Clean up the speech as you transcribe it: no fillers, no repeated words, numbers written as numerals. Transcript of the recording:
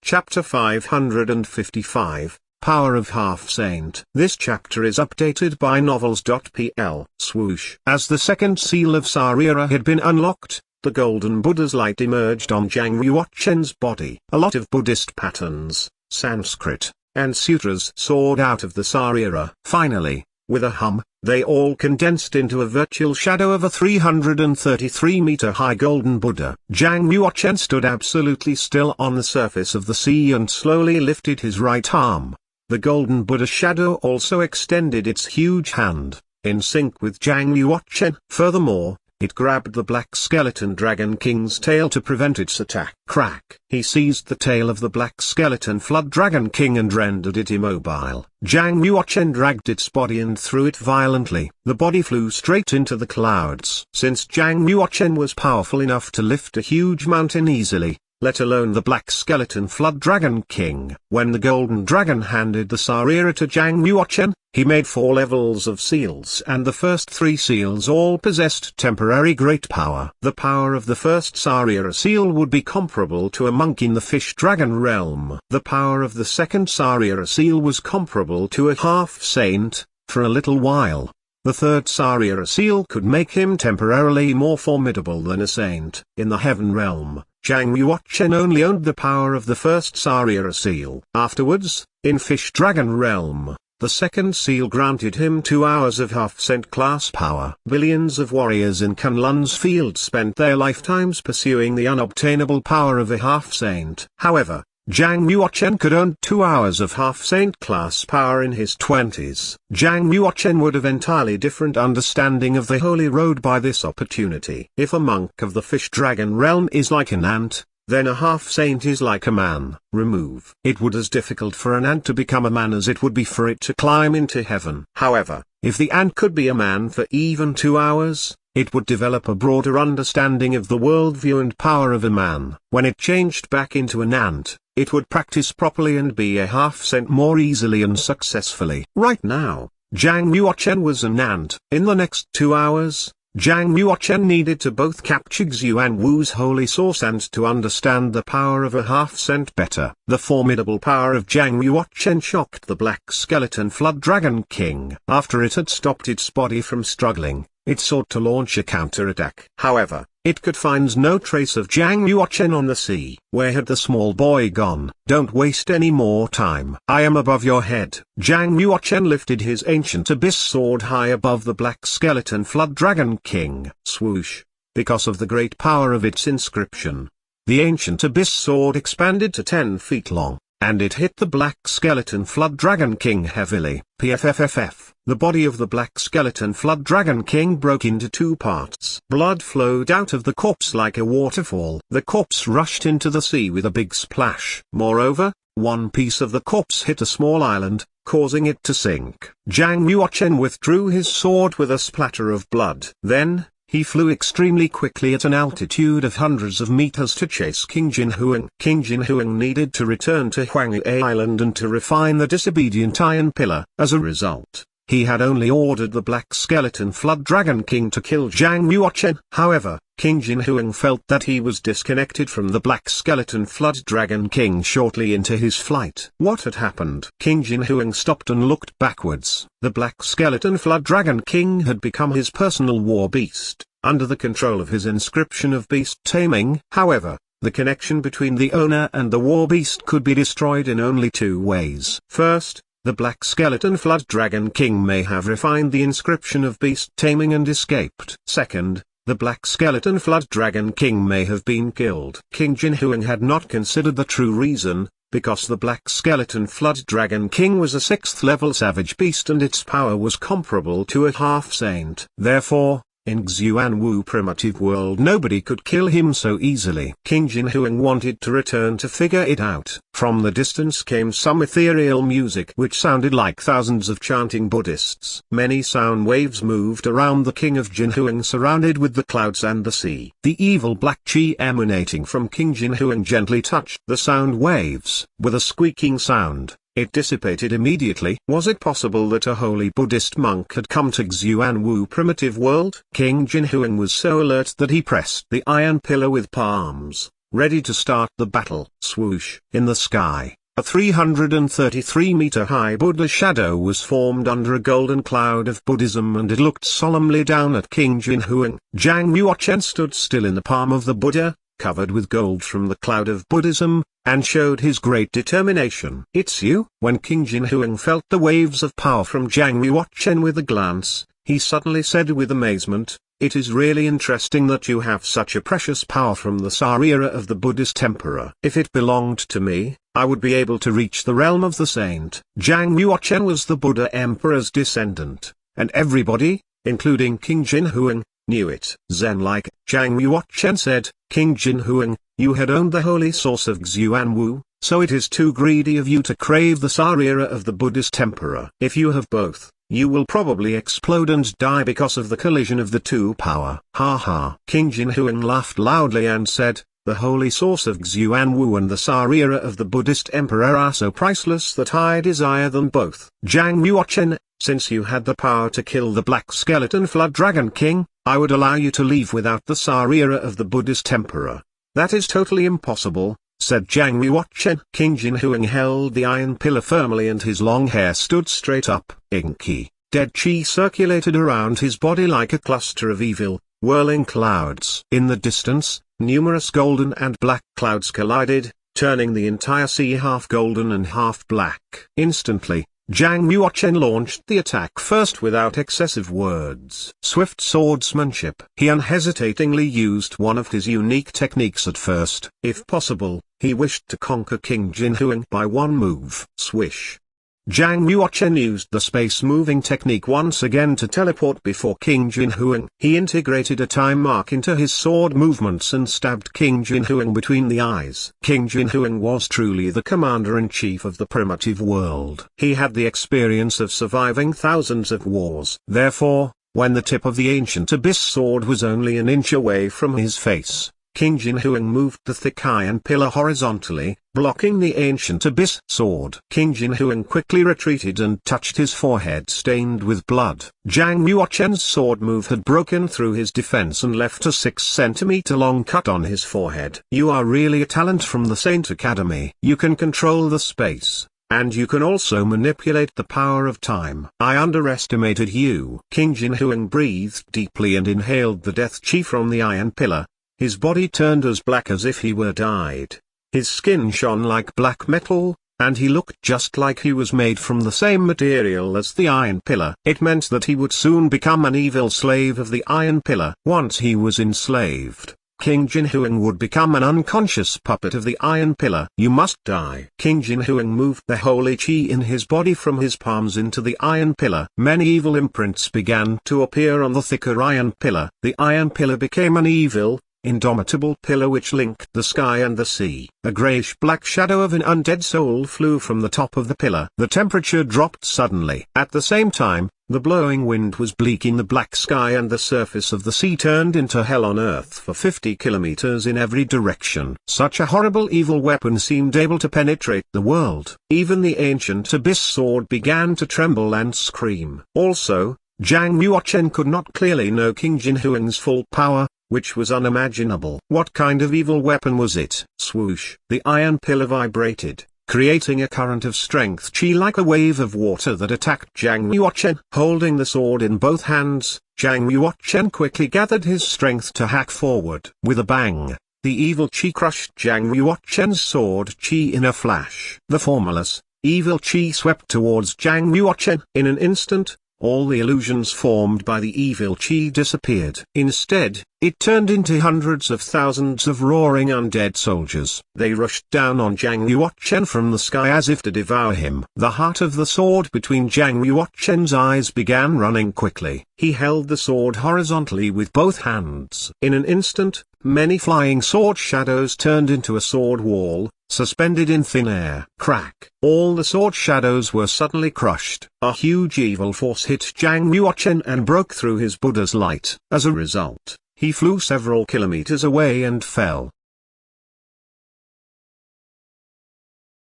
Chapter 555, Power of Half-Saint. This chapter is updated by Novels.pl. Swoosh. As the second seal of Sarira had been unlocked, the golden Buddha's light emerged on Zhang Yuochen's body. A lot of Buddhist patterns, Sanskrit, and sutras soared out of the Sarira. Finally, with a hum, they all condensed into a virtual shadow of a 333-meter-high golden Buddha. Zhang Yuochen stood absolutely still on the surface of the sea and slowly lifted his right arm. The golden Buddha shadow also extended its huge hand, in sync with Zhang Yuochen. Furthermore, it grabbed the black skeleton dragon king's tail to prevent its attack. Crack! He seized the tail of the black skeleton flood dragon king and rendered it immobile. Zhang Yuochen dragged its body and threw it violently. The body flew straight into the clouds. Since Zhang Yuochen was powerful enough to lift a huge mountain easily, let alone the black skeleton flood dragon king. When the golden dragon handed the Sarira to Zhang Yuochen, he made 4 levels of seals, and the first 3 seals all possessed temporary great power. The power of the first Sarira seal would be comparable to a monk in the fish dragon realm. The power of the second Sarira seal was comparable to a half-saint, for a little while. The third Sarira seal could make him temporarily more formidable than a saint. In the heaven realm, Zhang Yuochen only owned the power of the first Sarira seal. Afterwards, in fish dragon realm, the second seal granted him 2 hours of half-saint class power. Billions of warriors in Kunlun's field spent their lifetimes pursuing the unobtainable power of a half-saint. However, Zhang Yuochen could earn 2 hours of half-saint class power in his 20s. Zhang Yuochen would have entirely different understanding of the holy road by this opportunity. If a monk of the fish dragon realm is like an ant, then a half-saint is like a man. Remove. It would as difficult for an ant to become a man as it would be for it to climb into heaven. However, if the ant could be a man for even 2 hours, it would develop a broader understanding of the worldview and power of a man. When it changed back into an ant, it would practice properly and be a half-saint more easily and successfully. Right now, Zhang Yuochen was an ant. In the next 2 hours, Zhang Yuochen needed to both capture Xuan Wu's holy source and to understand the power of a half-saint better. The formidable power of Zhang Yuochen shocked the black skeleton flood dragon king. After it had stopped its body from struggling, it sought to launch a counterattack. However, it could find no trace of Zhang Yuochen on the sea. Where had the small boy gone? Don't waste any more time. I am above your head. Zhang Yuochen lifted his ancient abyss sword high above the black skeleton flood dragon king. Swoosh. Because of the great power of its inscription, the ancient abyss sword expanded to 10 feet long, and it hit the black skeleton flood dragon king heavily. PFFFF. The body of the black skeleton flood dragon king broke into 2 parts. Blood flowed out of the corpse like a waterfall. The corpse rushed into the sea with a big splash. Moreover, one piece of the corpse hit a small island, causing it to sink. Zhang Yuochen withdrew his sword with a splatter of blood. Then, he flew extremely quickly at an altitude of hundreds of meters to chase King Jinhuang. King Jinhuang needed to return to Huanghe Island and to refine the disobedient iron pillar. As a result, he had only ordered the black skeleton flood dragon king to kill Zhang Yuochen. However, King Jinhuang felt that he was disconnected from the black skeleton flood dragon king shortly into his flight. What had happened? King Jinhuang stopped and looked backwards. The black skeleton flood dragon king had become his personal war beast, under the control of his inscription of beast taming. However, the connection between the owner and the war beast could be destroyed in only 2 ways. First, the black skeleton flood dragon king may have refined the inscription of beast taming and escaped. Second, the black skeleton flood dragon king may have been killed. King Jinhuang had not considered the true reason, because the black skeleton flood dragon king was a 6th level savage beast and its power was comparable to a half-saint. Therefore, in Xuan Wu primitive world nobody could kill him so easily. King Jinhuang wanted to return to figure it out. From the distance came some ethereal music which sounded like thousands of chanting Buddhists. Many sound waves moved around the king of Jinhuang surrounded with the clouds and the sea. The evil black chi emanating from King Jinhuang gently touched the sound waves. With a squeaking sound, it dissipated immediately. Was it possible that a holy Buddhist monk had come to Xuan Wu primitive world? King Jinhuang was so alert that he pressed the iron pillar with palms. ready to start the battle. Swoosh! In the sky, a 333-meter-high Buddha shadow was formed under a golden cloud of Buddhism, and it looked solemnly down at King Jinhuang. Zhang Yuochen stood still in the palm of the Buddha, covered with gold from the cloud of Buddhism, and showed his great determination. "It's you?" When King Jinhuang felt the waves of power from Zhang Yuochen with a glance, he suddenly said with amazement, "It is really interesting that you have such a precious power from the Sarira of the Buddhist Emperor. If it belonged to me, I would be able to reach the realm of the saint." Zhang Yuochen was the Buddha Emperor's descendant, and everybody, including King Jinhuang, knew it. Zen-like, Zhang Yuochen said, "King Jinhuang, you had owned the holy source of Xuanwu, so it is too greedy of you to crave the Sarira of the Buddhist Emperor. If you have both, you will probably explode and die because of the collision of the two power." Ha ha! King Jinhuang laughed loudly and said, "The holy source of Xuanwu and the Sarira of the Buddhist Emperor are so priceless that I desire them both." Zhang Yuochen, since you had the power to kill the Black Skeleton Flood Dragon King, I would allow you to leave without the Sarira of the Buddhist Emperor. "That is totally impossible," said Zhang Yuochen. King Jinhuang held the iron pillar firmly and his long hair stood straight up. Inky, dead chi circulated around his body like a cluster of evil, whirling clouds. In the distance, numerous golden and black clouds collided, turning the entire sea half golden and half black. Instantly, Zhang Yuochen launched the attack first without excessive words. Swift swordsmanship. He unhesitatingly used one of his unique techniques at first. If possible, he wished to conquer King Jinhuang by one move. Swish! Zhang Yuochen used the space-moving technique once again to teleport before King Jinhuang. He integrated a time mark into his sword movements and stabbed King Jinhuang between the eyes. King Jinhuang was truly the commander-in-chief of the primitive world. He had the experience of surviving thousands of wars. Therefore, when the tip of the ancient abyss sword was only an inch away from his face, King Jinhuang moved the thick iron pillar horizontally, blocking the ancient abyss sword. King Jinhuang quickly retreated and touched his forehead stained with blood. Zhang Yuochen's sword move had broken through his defense and left a 6-centimeter long cut on his forehead. "You are really a talent from the Saint Academy. You can control the space, and you can also manipulate the power of time. I underestimated you." King Jinhuang breathed deeply and inhaled the death chi from the iron pillar. His body turned as black as if he were dyed. His skin shone like black metal, and he looked just like he was made from the same material as the iron pillar. It meant that he would soon become an evil slave of the iron pillar. Once he was enslaved, King Jinhuang would become an unconscious puppet of the iron pillar. "You must die." King Jinhuang moved the holy chi in his body from his palms into the iron pillar. Many evil imprints began to appear on the thicker iron pillar. The iron pillar became an evil, indomitable pillar which linked the sky and the sea. A grayish-black shadow of an undead soul flew from the top of the pillar. The temperature dropped suddenly. At the same time, the blowing wind was bleaking the black sky and the surface of the sea turned into hell on earth for 50 kilometers in every direction. Such a horrible evil weapon seemed able to penetrate the world. Even the ancient abyss sword began to tremble and scream. Also, Zhang Yuochen could not clearly know King Jinhuang's full power, which was unimaginable. What kind of evil weapon was it? Swoosh! The iron pillar vibrated, creating a current of strength chi like a wave of water that attacked Zhang Yuochen. Holding the sword in both hands, Zhang Yuochen quickly gathered his strength to hack forward. With a bang, the evil chi crushed Zhang Yuochen's sword chi in a flash. The formless, evil chi swept towards Zhang Yuochen. In an instant, all the illusions formed by the evil chi disappeared. Instead, it turned into hundreds of thousands of roaring undead soldiers. They rushed down on Zhang Yuochen from the sky as if to devour him. The heart of the sword between Zhang Yuochen's eyes began running quickly. He held the sword horizontally with both hands. In an instant, many flying sword shadows turned into a sword wall, suspended in thin air. Crack! All the sword shadows were suddenly crushed. A huge evil force hit Zhang Yuochen and broke through his Buddha's light. As a result, he flew several kilometers away and fell.